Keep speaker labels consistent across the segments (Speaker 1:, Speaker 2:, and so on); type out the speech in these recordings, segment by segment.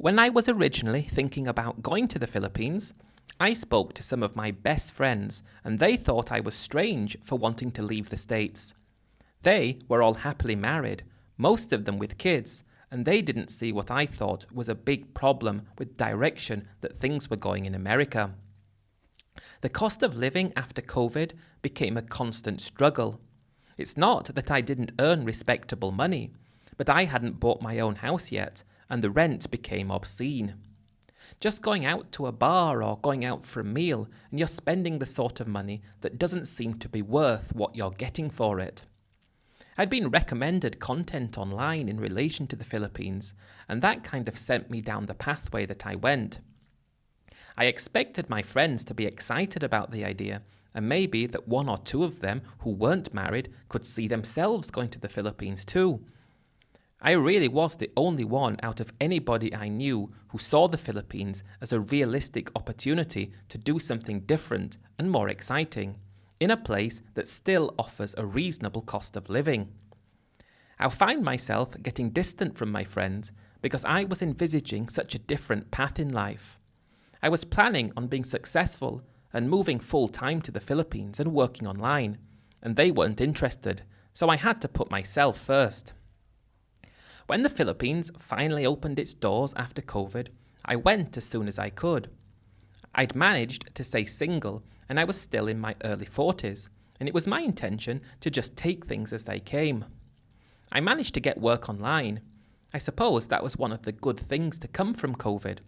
Speaker 1: When I was originally thinking about going to the Philippines, I spoke to some of my best friends and they thought I was strange for wanting to leave the States. They were all happily married, most of them with kids, and they didn't see what I thought was a big problem with direction that things were going in America. The cost of living after COVID became a constant struggle. It's not that I didn't earn respectable money, but I hadn't bought my own house yet, and the rent became obscene. Just going out to a bar or going out for a meal, and you're spending the sort of money that doesn't seem to be worth what you're getting for it. I'd been recommended content online in relation to the Philippines, and that kind of sent me down the pathway that I went. I expected my friends to be excited about the idea, and maybe that one or two of them who weren't married could see themselves going to the Philippines too. I really was the only one out of anybody I knew who saw the Philippines as a realistic opportunity to do something different and more exciting, in a place that still offers a reasonable cost of living. I found myself getting distant from my friends because I was envisaging such a different path in life. I was planning on being successful and moving full-time to the Philippines and working online, and they weren't interested, so I had to put myself first. When the Philippines finally opened its doors after COVID, I went as soon as I could. I'd managed to stay single and I was still in my early 40s, and it was my intention to just take things as they came. I managed to get work online. I suppose that was one of the good things to come from COVID.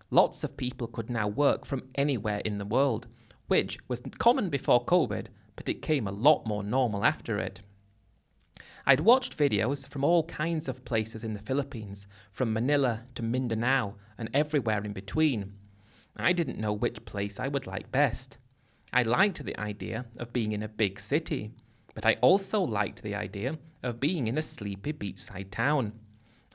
Speaker 1: Lots of people could now work from anywhere in the world, which was common before COVID, but it came a lot more normal after it. I'd watched videos from all kinds of places in the Philippines, from Manila to Mindanao and everywhere in between. I didn't know which place I would like best. I liked the idea of being in a big city, but I also liked the idea of being in a sleepy beachside town.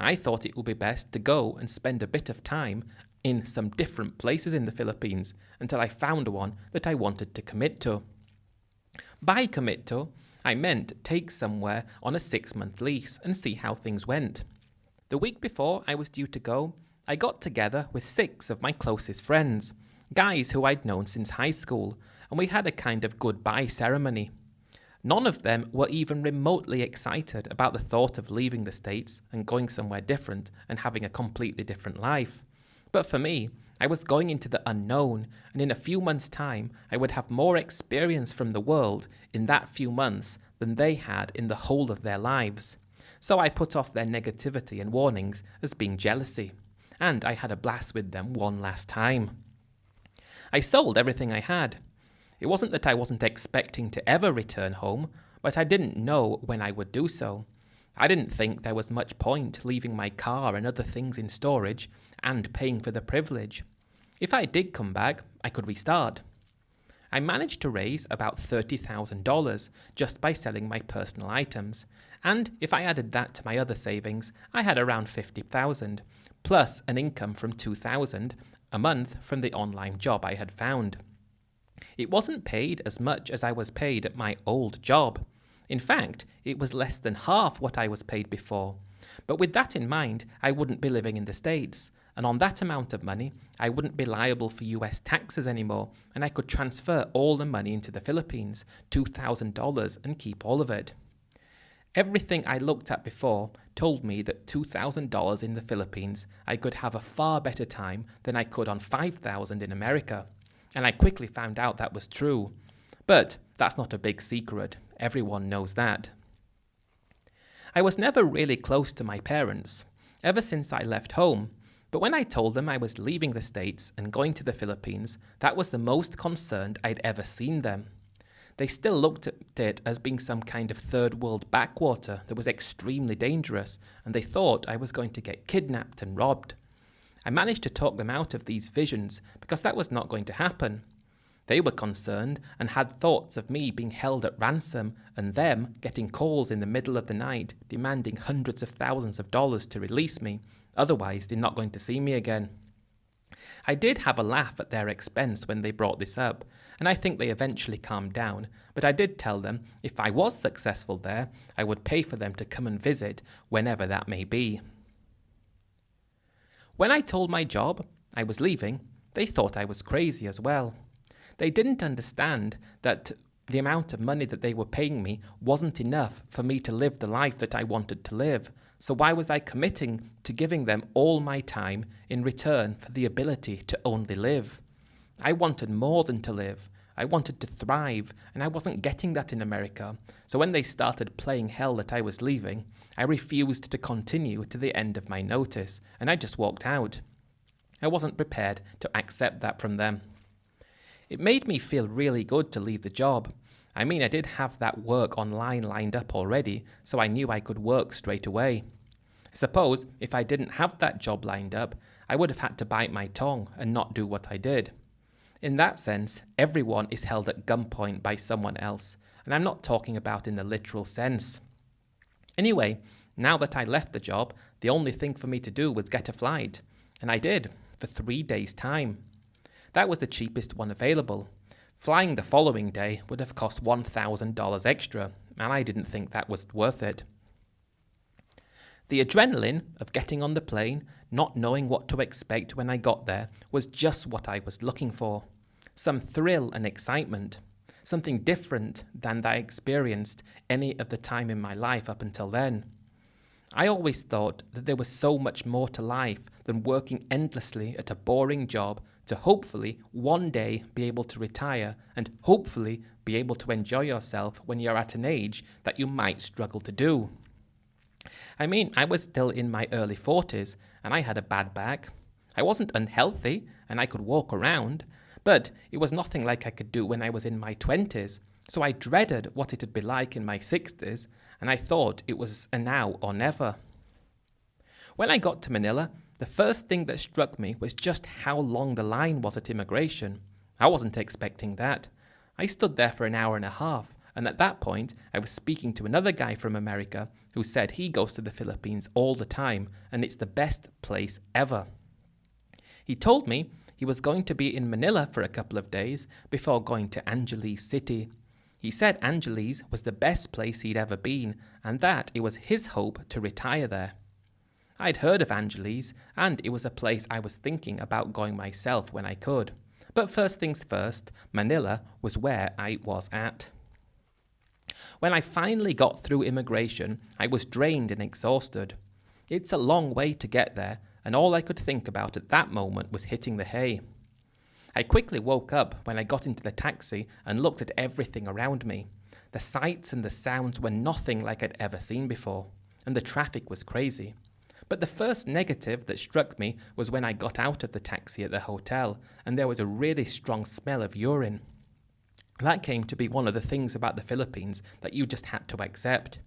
Speaker 1: I thought it would be best to go and spend a bit of time in some different places in the Philippines until I found one that I wanted to commit to. By commit to, I meant take somewhere on a 6-month lease and see how things went. The week before I was due to go, I got together with 6 of my closest friends, guys who I'd known since high school, and we had a kind of goodbye ceremony. None of them were even remotely excited about the thought of leaving the States and going somewhere different and having a completely different life. But for me, I was going into the unknown, and in a few months' time, I would have more experience from the world in that few months than they had in the whole of their lives. So I put off their negativity and warnings as being jealousy, and I had a blast with them one last time. I sold everything I had. It wasn't that I wasn't expecting to ever return home, but I didn't know when I would do so. I didn't think there was much point leaving my car and other things in storage and paying for the privilege. If I did come back, I could restart. I managed to raise about $30,000 just by selling my personal items, and if I added that to my other savings, I had around $50,000, plus an income from $2,000 a month from the online job I had found. It wasn't paid as much as I was paid at my old job. In fact, it was less than half what I was paid before. But with that in mind, I wouldn't be living in the States, and on that amount of money, I wouldn't be liable for US taxes anymore, and I could transfer all the money into the Philippines, $2,000, and keep all of it. Everything I looked at before told me that $2,000 in the Philippines, I could have a far better time than I could on $5,000 in America. And I quickly found out that was true. But that's not a big secret. Everyone knows that. I was never really close to my parents, ever since I left home. But when I told them I was leaving the States and going to the Philippines, that was the most concerned I'd ever seen them. They still looked at it as being some kind of third world backwater that was extremely dangerous, and they thought I was going to get kidnapped and robbed. I managed to talk them out of these visions because that was not going to happen. They were concerned and had thoughts of me being held at ransom and them getting calls in the middle of the night demanding hundreds of thousands of dollars to release me, otherwise they're not going to see me again. I did have a laugh at their expense when they brought this up, and I think they eventually calmed down, but I did tell them if I was successful there, I would pay for them to come and visit whenever that may be. When I told my job I was leaving, they thought I was crazy as well. They didn't understand that the amount of money that they were paying me wasn't enough for me to live the life that I wanted to live. So why was I committing to giving them all my time in return for the ability to only live? I wanted more than to live. I wanted to thrive, and I wasn't getting that in America. So when they started playing hell that I was leaving, I refused to continue to the end of my notice, and I just walked out. I wasn't prepared to accept that from them. It made me feel really good to leave the job. I mean, I did have that work online lined up already, so I knew I could work straight away. I suppose if I didn't have that job lined up, I would have had to bite my tongue and not do what I did. In that sense, everyone is held at gunpoint by someone else, and I'm not talking about in the literal sense. Anyway, now that I left the job, the only thing for me to do was get a flight, and I did, for 3 days' time. That was the cheapest one available. Flying the following day would have cost $1,000 extra, and I didn't think that was worth it. The adrenaline of getting on the plane, not knowing what to expect when I got there, was just what I was looking for. Some thrill and excitement. Something different than I experienced any of the time in my life up until then. I always thought that there was so much more to life than working endlessly at a boring job to hopefully one day be able to retire and hopefully be able to enjoy yourself when you're at an age that you might struggle to do. I mean, I was still in my early 40s and I had a bad back. I wasn't unhealthy and I could walk around, but it was nothing like I could do when I was in my 20s. So I dreaded what it'd be like in my 60s, and I thought it was a now or never. When I got to Manila, the first thing that struck me was just how long the line was at immigration. I wasn't expecting that. I stood there for an hour and a half, and at that point, I was speaking to another guy from America who said he goes to the Philippines all the time, and it's the best place ever. He told me he was going to be in Manila for a couple of days before going to Angeles City. He said Angeles was the best place he'd ever been, and that it was his hope to retire there. I'd heard of Angeles, and it was a place I was thinking about going myself when I could. But first things first, Manila was where I was at. When I finally got through immigration, I was drained and exhausted. It's a long way to get there, and all I could think about at that moment was hitting the hay. I quickly woke up when I got into the taxi and looked at everything around me. The sights and the sounds were nothing like I'd ever seen before, and the traffic was crazy. But the first negative that struck me was when I got out of the taxi at the hotel, and there was a really strong smell of urine. That came to be one of the things about the Philippines that you just had to accept.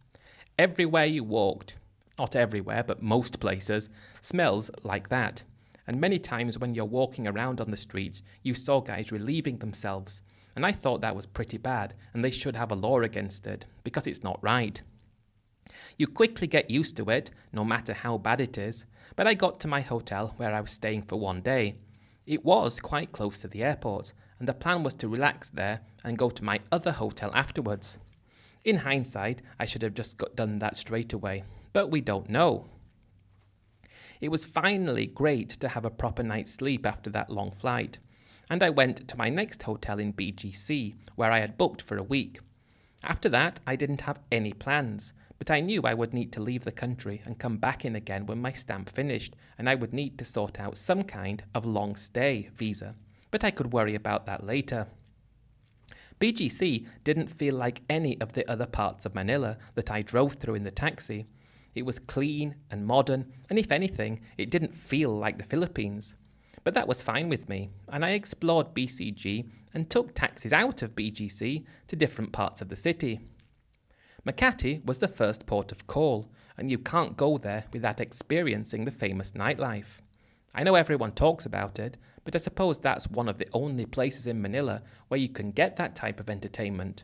Speaker 1: Everywhere you walked, not everywhere, but most places, smells like that. And many times when you're walking around on the streets, you saw guys relieving themselves. And I thought that was pretty bad, and they should have a law against it, because it's not right. You quickly get used to it, no matter how bad it is, but I got to my hotel where I was staying for 1 day. It was quite close to the airport, and the plan was to relax there and go to my other hotel afterwards. In hindsight, I should have just done that straight away, but we don't know. It was finally great to have a proper night's sleep after that long flight, and I went to my next hotel in BGC, where I had booked for a week. After that, I didn't have any plans, but I knew I would need to leave the country and come back in again when my stamp finished, and I would need to sort out some kind of long stay visa, but I could worry about that later. BGC didn't feel like any of the other parts of Manila that I drove through in the taxi. It was clean and modern, and if anything, it didn't feel like the Philippines. But that was fine with me, and I explored BCG and took taxis out of BGC to different parts of the city. Makati was the first port of call, and you can't go there without experiencing the famous nightlife. I know everyone talks about it, but I suppose that's one of the only places in Manila where you can get that type of entertainment.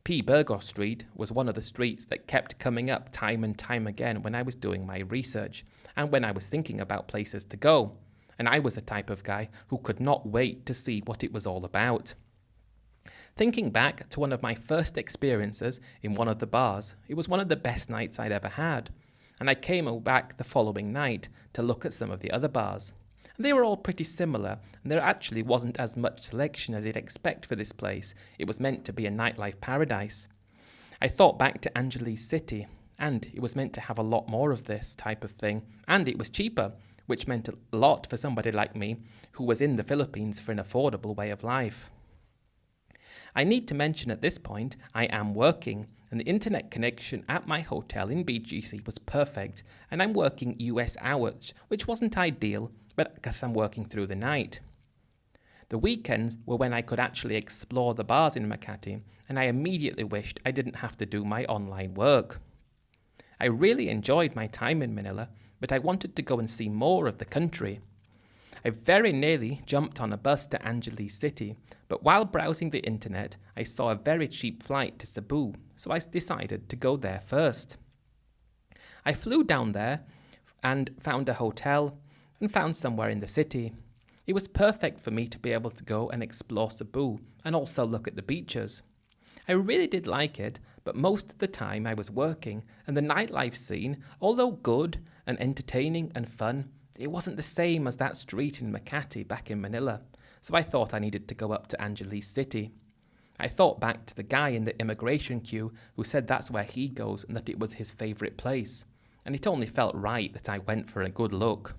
Speaker 1: P. Burgos Street was one of the streets that kept coming up time and time again when I was doing my research and when I was thinking about places to go, and I was the type of guy who could not wait to see what it was all about. Thinking back to one of my first experiences in one of the bars, it was one of the best nights I'd ever had. and I came back the following night to look at some of the other bars. And they were all pretty similar, and there actually wasn't as much selection as you'd expect for this place. It was meant to be a nightlife paradise. I thought back to Angeles City, and it was meant to have a lot more of this type of thing, and it was cheaper, which meant a lot for somebody like me who was in the Philippines for an affordable way of life. I need to mention at this point, I am working, and the internet connection at my hotel in BGC was perfect, and I'm working US hours, which wasn't ideal, but because I'm working through the night. The weekends were when I could actually explore the bars in Makati, and I immediately wished I didn't have to do my online work. I really enjoyed my time in Manila, but I wanted to go and see more of the country. I very nearly jumped on a bus to Angeles City, but while browsing the internet, I saw a very cheap flight to Cebu, so I decided to go there first. I flew down there and found a hotel and found somewhere in the city. It was perfect for me to be able to go and explore Cebu and also look at the beaches. I really did like it, but most of the time I was working, and the nightlife scene, although good and entertaining and fun, it wasn't the same as that street in Makati back in Manila, so I thought I needed to go up to Angeles City. I thought back to the guy in the immigration queue who said that's where he goes and that it was his favourite place, and it only felt right that I went for a good look.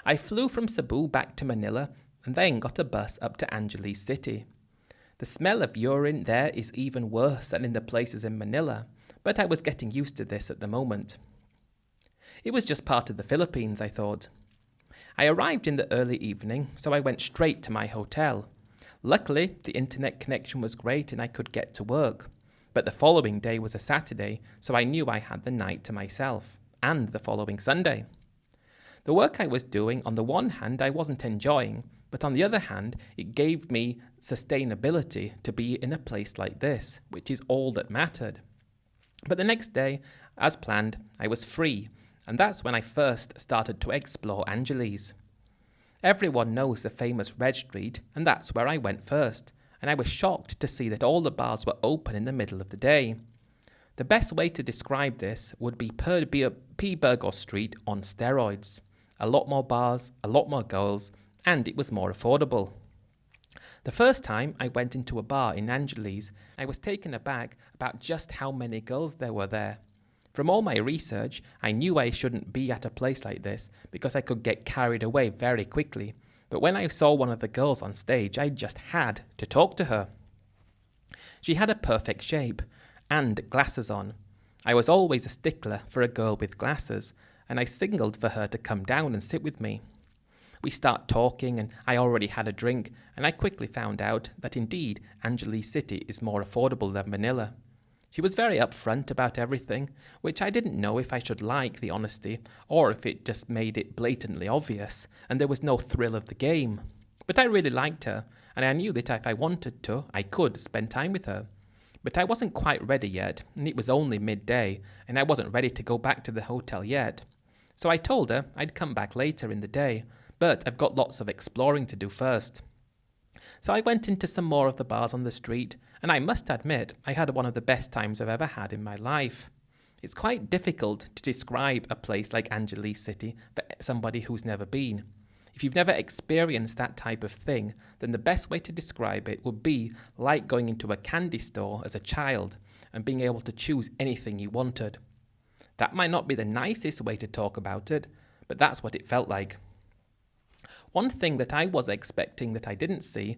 Speaker 1: I flew from Cebu back to Manila and then got a bus up to Angeles City. The smell of urine there is even worse than in the places in Manila, but I was getting used to this at the moment. It was just part of the Philippines, I thought. I arrived in the early evening, so I went straight to my hotel. Luckily, the internet connection was great and I could get to work. But the following day was a Saturday, so I knew I had the night to myself, and the following Sunday. The work I was doing, on the one hand, I wasn't enjoying, but on the other hand, it gave me sustainability to be in a place like this, which is all that mattered. But the next day, as planned, I was free, and that's when I first started to explore Angeles. Everyone knows the famous Red Street, and that's where I went first, and I was shocked to see that all the bars were open in the middle of the day. The best way to describe this would be P. Burgos Street on steroids. A lot more bars, a lot more girls, and it was more affordable. The first time I went into a bar in Angeles, I was taken aback about just how many girls there were there. From all my research, I knew I shouldn't be at a place like this because I could get carried away very quickly. But when I saw one of the girls on stage, I just had to talk to her. She had a perfect shape and glasses on. I was always a stickler for a girl with glasses, and I signalled for her to come down and sit with me. We start talking, and I already had a drink, and I quickly found out that indeed Angeles City is more affordable than Manila. She was very upfront about everything, which I didn't know if I should like the honesty or if it just made it blatantly obvious, and there was no thrill of the game. But I really liked her, and I knew that if I wanted to, I could spend time with her. But I wasn't quite ready yet, and it was only midday, and I wasn't ready to go back to the hotel yet. So I told her I'd come back later in the day, but I've got lots of exploring to do first. So I went into some more of the bars on the street, and I must admit I had one of the best times I've ever had in my life. It's quite difficult to describe a place like Angeles City for somebody who's never been. If you've never experienced that type of thing, then the best way to describe it would be like going into a candy store as a child and being able to choose anything you wanted. That might not be the nicest way to talk about it, but that's what it felt like. One thing that I was expecting that I didn't see,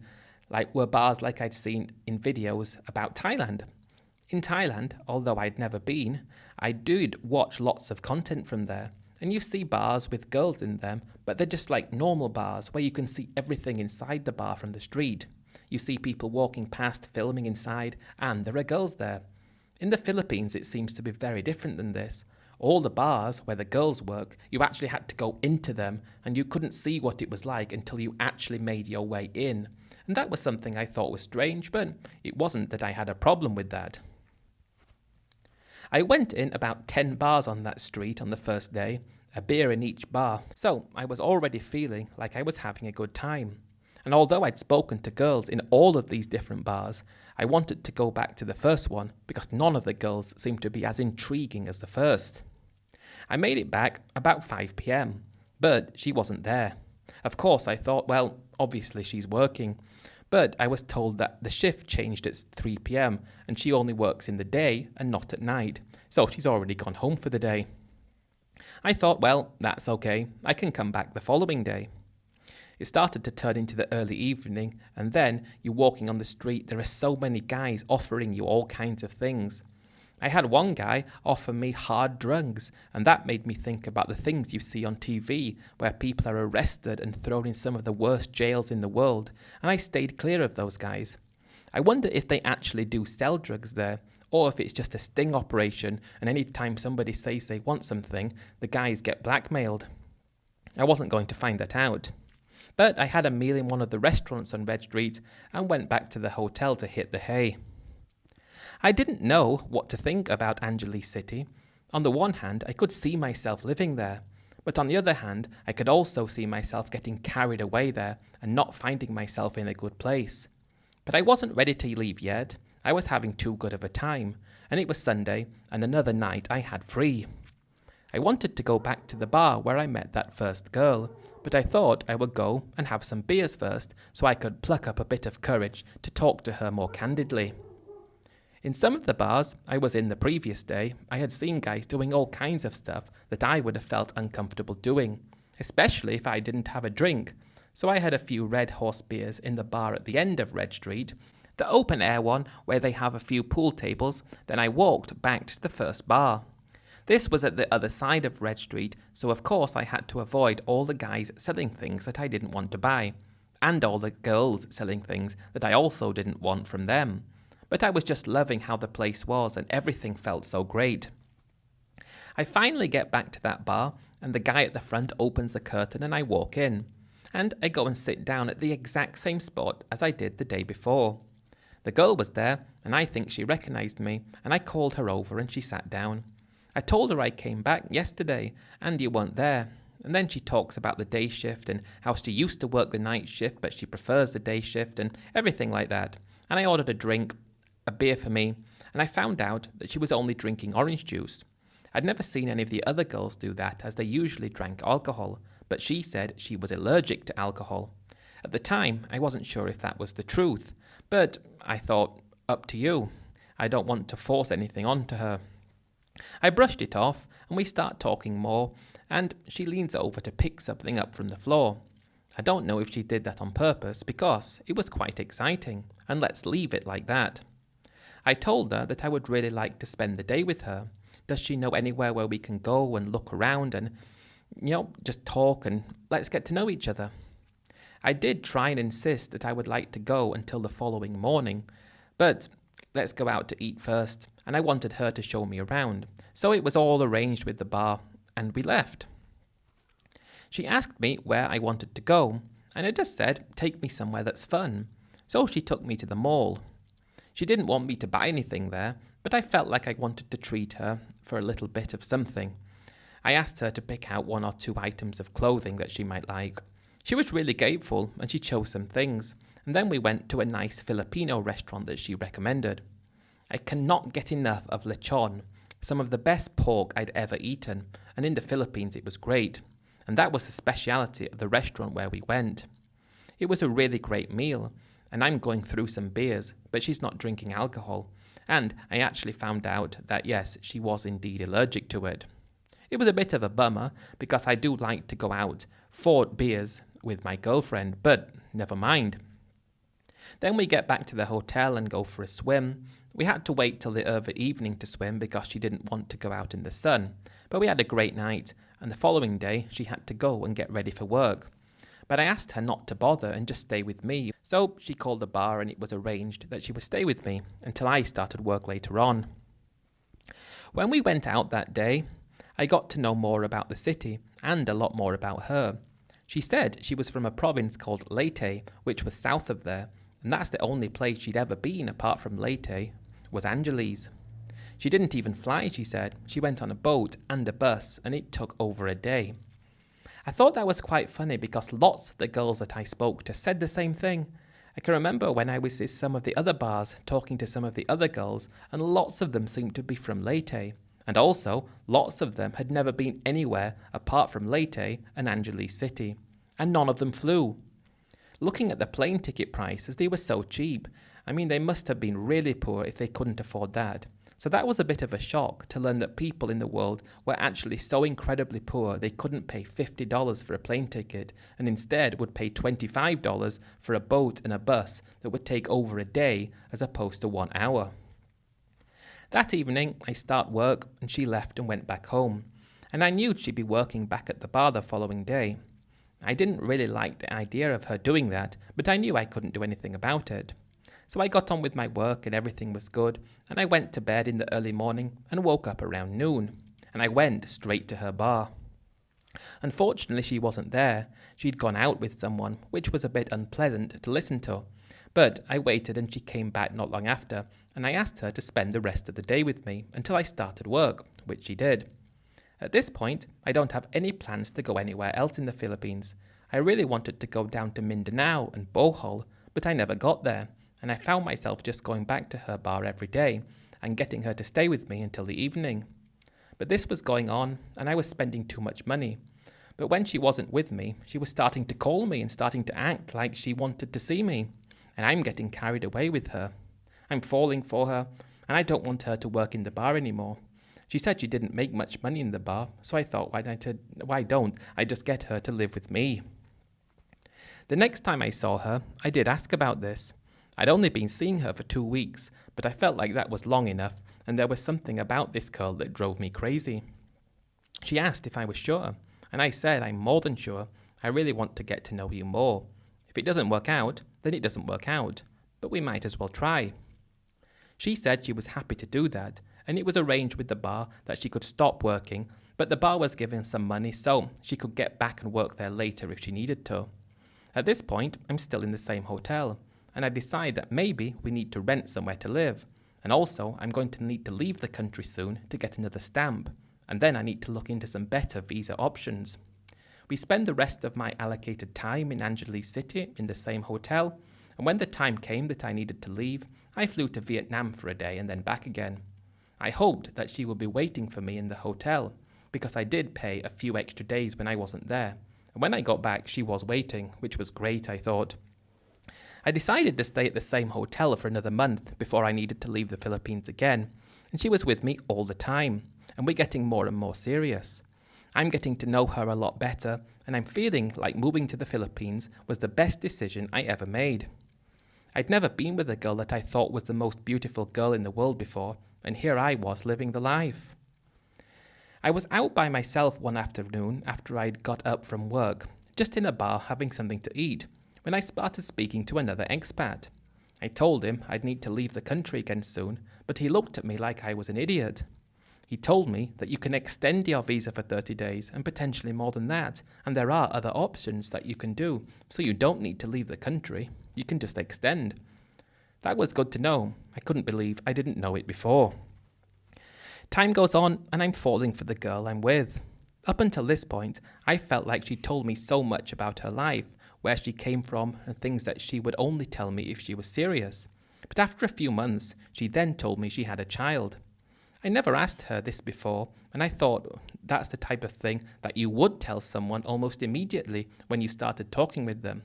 Speaker 1: were bars like I'd seen in videos about Thailand. In Thailand, although I'd never been, I did watch lots of content from there, and you see bars with girls in them, but they're just like normal bars where you can see everything inside the bar from the street. You see people walking past, filming inside, and there are girls there. In the Philippines, it seems to be very different than this. All the bars where the girls work, you actually had to go into them, and you couldn't see what it was like until you actually made your way in. And that was something I thought was strange, but it wasn't that I had a problem with that. I went in about 10 bars on that street on the first day, a beer in each bar, so I was already feeling like I was having a good time. And although I'd spoken to girls in all of these different bars, I wanted to go back to the first one because none of the girls seemed to be as intriguing as the first. I made it back about 5 p.m, but she wasn't there. Of course, I thought, well, obviously she's working, but I was told that the shift changed at 3 p.m, and she only works in the day and not at night, so she's already gone home for the day. I thought, well, that's okay, I can come back the following day. It started to turn into the early evening, and then you're walking on the street, there are so many guys offering you all kinds of things. I had one guy offer me hard drugs, and that made me think about the things you see on TV, where people are arrested and thrown in some of the worst jails in the world, and I stayed clear of those guys. I wonder if they actually do sell drugs there, or if it's just a sting operation, and any time somebody says they want something, the guys get blackmailed. I wasn't going to find that out. But I had a meal in one of the restaurants on Red Street and went back to the hotel to hit the hay. I didn't know what to think about Angeles City. On the one hand, I could see myself living there, but on the other hand, I could also see myself getting carried away there and not finding myself in a good place. But I wasn't ready to leave yet. I was having too good of a time, and it was Sunday and another night I had free. I wanted to go back to the bar where I met that first girl, but I thought I would go and have some beers first so I could pluck up a bit of courage to talk to her more candidly. In some of the bars I was in the previous day, I had seen guys doing all kinds of stuff that I would have felt uncomfortable doing, especially if I didn't have a drink. So I had a few Red Horse beers in the bar at the end of Red Street, the open air one where they have a few pool tables, then I walked back to the first bar. This was at the other side of Red Street, so of course I had to avoid all the guys selling things that I didn't want to buy, and all the girls selling things that I also didn't want from them. But I was just loving how the place was, and everything felt so great. I finally get back to that bar, and the guy at the front opens the curtain and I walk in. And I go and sit down at the exact same spot as I did the day before. The girl was there, and I think she recognized me, and I called her over and she sat down. I told her I came back yesterday and you weren't there. And then she talks about the day shift and how she used to work the night shift but she prefers the day shift and everything like that. And I ordered a drink, a beer for me, and I found out that she was only drinking orange juice. I'd never seen any of the other girls do that as they usually drank alcohol, but she said she was allergic to alcohol. At the time, I wasn't sure if that was the truth, but I thought, up to you. I don't want to force anything onto her. I brushed it off, and we start talking more, and she leans over to pick something up from the floor. I don't know if she did that on purpose, because it was quite exciting, and let's leave it like that. I told her that I would really like to spend the day with her. Does she know anywhere where we can go and look around and, just talk and let's get to know each other? I did try and insist that I would like to go until the following morning, but let's go out to eat first, and I wanted her to show me around. So it was all arranged with the bar, and we left. She asked me where I wanted to go, and I just said, take me somewhere that's fun. So she took me to the mall. She didn't want me to buy anything there, but I felt like I wanted to treat her for a little bit of something. I asked her to pick out 1 or 2 items of clothing that she might like. She was really grateful, and she chose some things, and then we went to a nice Filipino restaurant that she recommended. I cannot get enough of lechon, some of the best pork I'd ever eaten, and in the Philippines it was great, and that was the speciality of the restaurant where we went. It was a really great meal, and I'm going through some beers, but she's not drinking alcohol, and I actually found out that yes, she was indeed allergic to it. It was a bit of a bummer, because I do like to go out for beers with my girlfriend, but never mind. Then we get back to the hotel and go for a swim. We had to wait till the early evening to swim because she didn't want to go out in the sun. But we had a great night, and the following day she had to go and get ready for work. But I asked her not to bother and just stay with me. So she called the bar and it was arranged that she would stay with me until I started work later on. When we went out that day, I got to know more about the city and a lot more about her. She said she was from a province called Leyte, which was south of there, and that's the only place she'd ever been apart from Leyte, was Angeles. She didn't even fly, she said. She went on a boat and a bus, and it took over a day. I thought that was quite funny because lots of the girls that I spoke to said the same thing. I can remember when I was in some of the other bars talking to some of the other girls, and lots of them seemed to be from Leyte. And also, lots of them had never been anywhere apart from Leyte and Angeles City, and none of them flew. Looking at the plane ticket prices, they were so cheap. I mean, they must have been really poor if they couldn't afford that. So that was a bit of a shock to learn that people in the world were actually so incredibly poor they couldn't pay $50 for a plane ticket and instead would pay $25 for a boat and a bus that would take over a day as opposed to 1 hour. That evening, I start work and she left and went back home. And I knew she'd be working back at the bar the following day. I didn't really like the idea of her doing that, but I knew I couldn't do anything about it. So I got on with my work and everything was good, and I went to bed in the early morning and woke up around noon, and I went straight to her bar. Unfortunately, she wasn't there. She'd gone out with someone, which was a bit unpleasant to listen to. But I waited and she came back not long after, and I asked her to spend the rest of the day with me until I started work, which she did. At this point, I don't have any plans to go anywhere else in the Philippines. I really wanted to go down to Mindanao and Bohol, but I never got there, and I found myself just going back to her bar every day and getting her to stay with me until the evening. But this was going on, and I was spending too much money. But when she wasn't with me, she was starting to call me and starting to act like she wanted to see me, and I'm getting carried away with her. I'm falling for her, and I don't want her to work in the bar anymore. She said she didn't make much money in the bar, so I thought, why don't I just get her to live with me? The next time I saw her, I did ask about this. I'd only been seeing her for 2 weeks, but I felt like that was long enough, and there was something about this girl that drove me crazy. She asked if I was sure, and I said I'm more than sure. I really want to get to know you more. If it doesn't work out, then it doesn't work out, but we might as well try. She said she was happy to do that, and it was arranged with the bar that she could stop working, but the bar was giving some money so she could get back and work there later if she needed to. At this point, I'm still in the same hotel, and I decide that maybe we need to rent somewhere to live, and also I'm going to need to leave the country soon to get another stamp, and then I need to look into some better visa options. We spend the rest of my allocated time in Angeles City in the same hotel, and when the time came that I needed to leave, I flew to Vietnam for a day and then back again. I hoped that she would be waiting for me in the hotel, because I did pay a few extra days when I wasn't there, and when I got back she was waiting, which was great, I thought. I decided to stay at the same hotel for another month before I needed to leave the Philippines again, and she was with me all the time, and we're getting more and more serious. I'm getting to know her a lot better, and I'm feeling like moving to the Philippines was the best decision I ever made. I'd never been with a girl that I thought was the most beautiful girl in the world before, and here I was living the life. I was out by myself one afternoon after I'd got up from work, just in a bar having something to eat, when I started speaking to another expat. I told him I'd need to leave the country again soon, but he looked at me like I was an idiot. He told me that you can extend your visa for 30 days and potentially more than that, and there are other options that you can do, so you don't need to leave the country. You can just extend. That was good to know. I couldn't believe I didn't know it before. Time goes on and I'm falling for the girl I'm with. Up until this point, I felt like she told me so much about her life, where she came from, and things that she would only tell me if she was serious. But after a few months, she then told me she had a child. I never asked her this before, and I thought that's the type of thing that you would tell someone almost immediately when you started talking with them.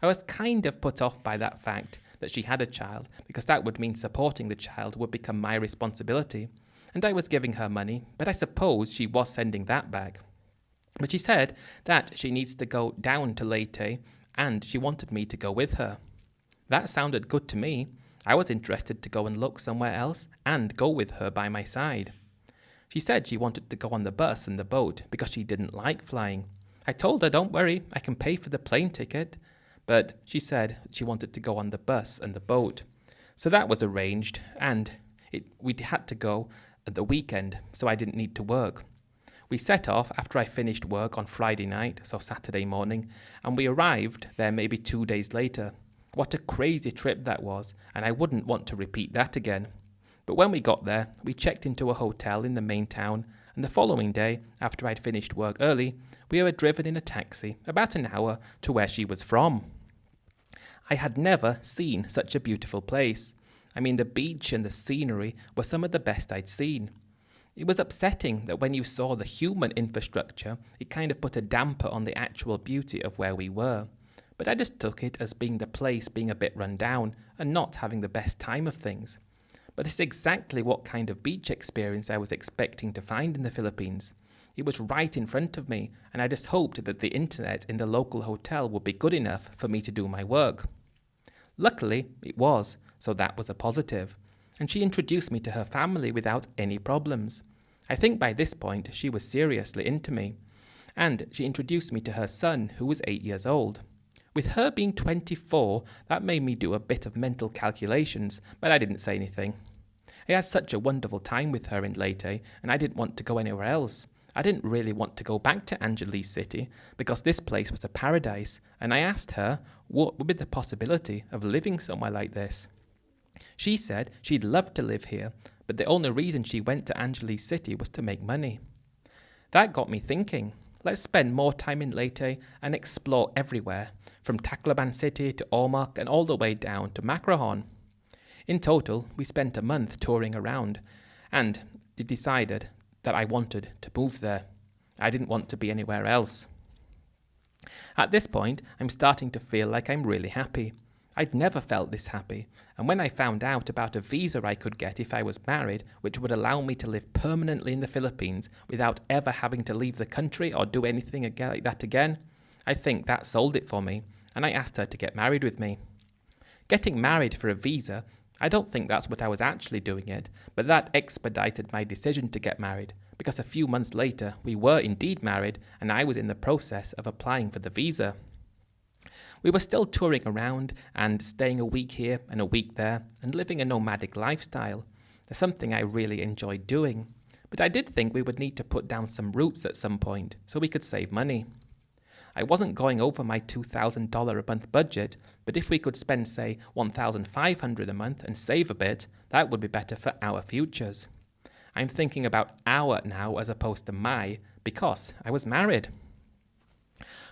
Speaker 1: I was kind of put off by that fact that she had a child, because that would mean supporting the child would become my responsibility, and I was giving her money, but I suppose she was sending that back. But she said that she needs to go down to Leyte, and she wanted me to go with her. That sounded good to me. I was interested to go and look somewhere else and go with her by my side. She said she wanted to go on the bus and the boat because she didn't like flying. I told her, don't worry, I can pay for the plane ticket. But she said she wanted to go on the bus and the boat. So that was arranged, and we had to go at the weekend, so I didn't need to work. We set off after I finished work on Friday night, so Saturday morning, and we arrived there maybe 2 days later. What a crazy trip that was, and I wouldn't want to repeat that again. But when we got there, we checked into a hotel in the main town, and the following day, after I'd finished work early, we were driven in a taxi about an hour to where she was from. I had never seen such a beautiful place. I mean, the beach and the scenery were some of the best I'd seen. It was upsetting that when you saw the human infrastructure, it kind of put a damper on the actual beauty of where we were. But I just took it as being the place being a bit run down and not having the best time of things. But this is exactly what kind of beach experience I was expecting to find in the Philippines. It was right in front of me, and I just hoped that the internet in the local hotel would be good enough for me to do my work. Luckily, it was, so that was a positive. And she introduced me to her family without any problems. I think by this point she was seriously into me. And she introduced me to her son, who was 8 years old. With her being 24, that made me do a bit of mental calculations, but I didn't say anything. I had such a wonderful time with her in Leyte, and I didn't want to go anywhere else. I didn't really want to go back to Angeles City because this place was a paradise, and I asked her what would be the possibility of living somewhere like this. She said she'd love to live here, but the only reason she went to Angeles City was to make money. That got me thinking. Let's spend more time in Leyte and explore everywhere, from Tacloban City to Ormoc and all the way down to Macrahon. In total, we spent a month touring around, and it decided that I wanted to move there. I didn't want to be anywhere else. At this point, I'm starting to feel like I'm really happy. I'd never felt this happy, and when I found out about a visa I could get if I was married, which would allow me to live permanently in the Philippines without ever having to leave the country or do anything like that again, I think that sold it for me, and I asked her to get married with me. Getting married for a visa, I don't think that's what I was actually doing it, but that expedited my decision to get married, because a few months later we were indeed married and I was in the process of applying for the visa. We were still touring around and staying a week here and a week there and living a nomadic lifestyle. That's something I really enjoyed doing, but I did think we would need to put down some roots at some point so we could save money. I wasn't going over my $2,000 a month budget, but if we could spend, say, $1,500 a month and save a bit, that would be better for our futures. I'm thinking about our now as opposed to my, because I was married.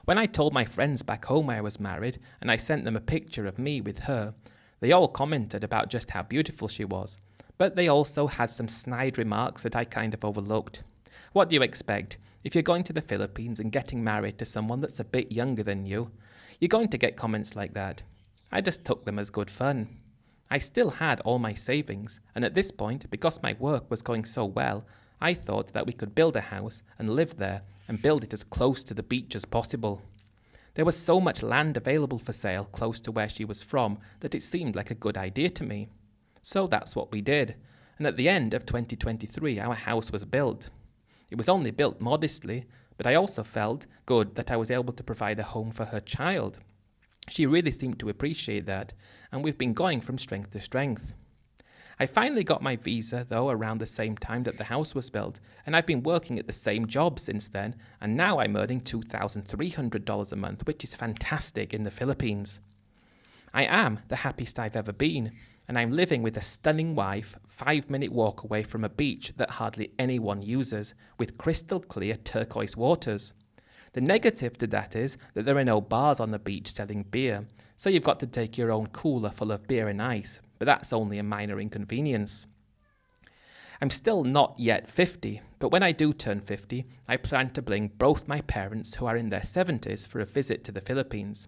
Speaker 1: When I told my friends back home I was married, and I sent them a picture of me with her, they all commented about just how beautiful she was, but they also had some snide remarks that I kind of overlooked. What do you expect? If you're going to the Philippines and getting married to someone that's a bit younger than you, you're going to get comments like that. I just took them as good fun. I still had all my savings, and at this point, because my work was going so well, I thought that we could build a house and live there and build it as close to the beach as possible. There was so much land available for sale close to where she was from that it seemed like a good idea to me. So that's what we did, and at the end of 2023 our house was built. It was only built modestly, but I also felt good that I was able to provide a home for her child. She really seemed to appreciate that, and we've been going from strength to strength. I finally got my visa, though, around the same time that the house was built, and I've been working at the same job since then, and now I'm earning $2,300 a month, which is fantastic in the Philippines. I am the happiest I've ever been, and I'm living with a stunning wife, 5-minute walk away from a beach that hardly anyone uses, with crystal clear turquoise waters. The negative to that is that there are no bars on the beach selling beer, so you've got to take your own cooler full of beer and ice, but that's only a minor inconvenience. I'm still not yet 50, but when I do turn 50, I plan to bring both my parents, who are in their 70s, for a visit to the Philippines.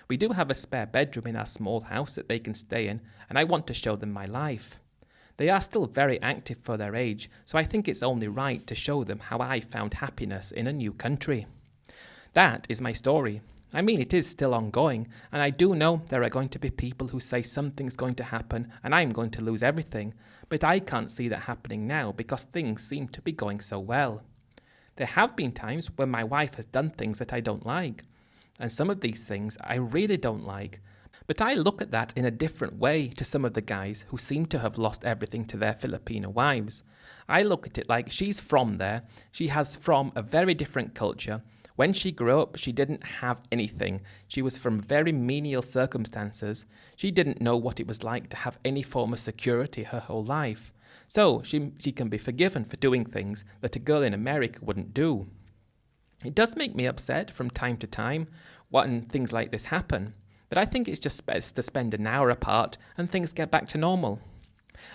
Speaker 1: We do have a spare bedroom in our small house that they can stay in, and I want to show them my life. They are still very active for their age, so I think it's only right to show them how I found happiness in a new country. That is my story. I mean, it is still ongoing, and I do know there are going to be people who say something's going to happen and I'm going to lose everything, but I can't see that happening now because things seem to be going so well. There have been times when my wife has done things that I don't like, and some of these things I really don't like, but I look at that in a different way to some of the guys who seem to have lost everything to their Filipino wives. I look at it like she's from there, she has from a very different culture. When she grew up, she didn't have anything. She was from very menial circumstances. She didn't know what it was like to have any form of security her whole life. So she can be forgiven for doing things that a girl in America wouldn't do. It does make me upset from time to time when things like this happen, but I think it's just best to spend an hour apart and things get back to normal.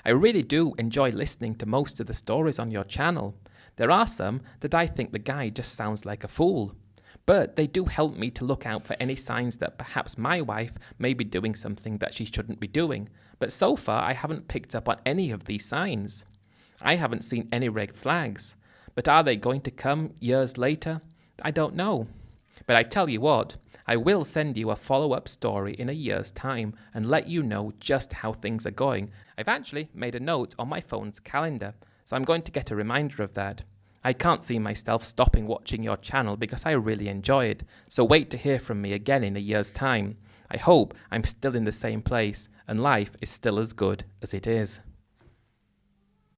Speaker 1: I really do enjoy listening to most of the stories on your channel. There are some that I think the guy just sounds like a fool. But they do help me to look out for any signs that perhaps my wife may be doing something that she shouldn't be doing. But so far, I haven't picked up on any of these signs. I haven't seen any red flags. But are they going to come years later? I don't know. But I tell you what, I will send you a follow-up story in a year's time and let you know just how things are going. I've actually made a note on my phone's calendar, so I'm going to get a reminder of that. I can't see myself stopping watching your channel because I really enjoy it, so wait to hear from me again in a year's time. I hope I'm still in the same place and life is still as good as it is.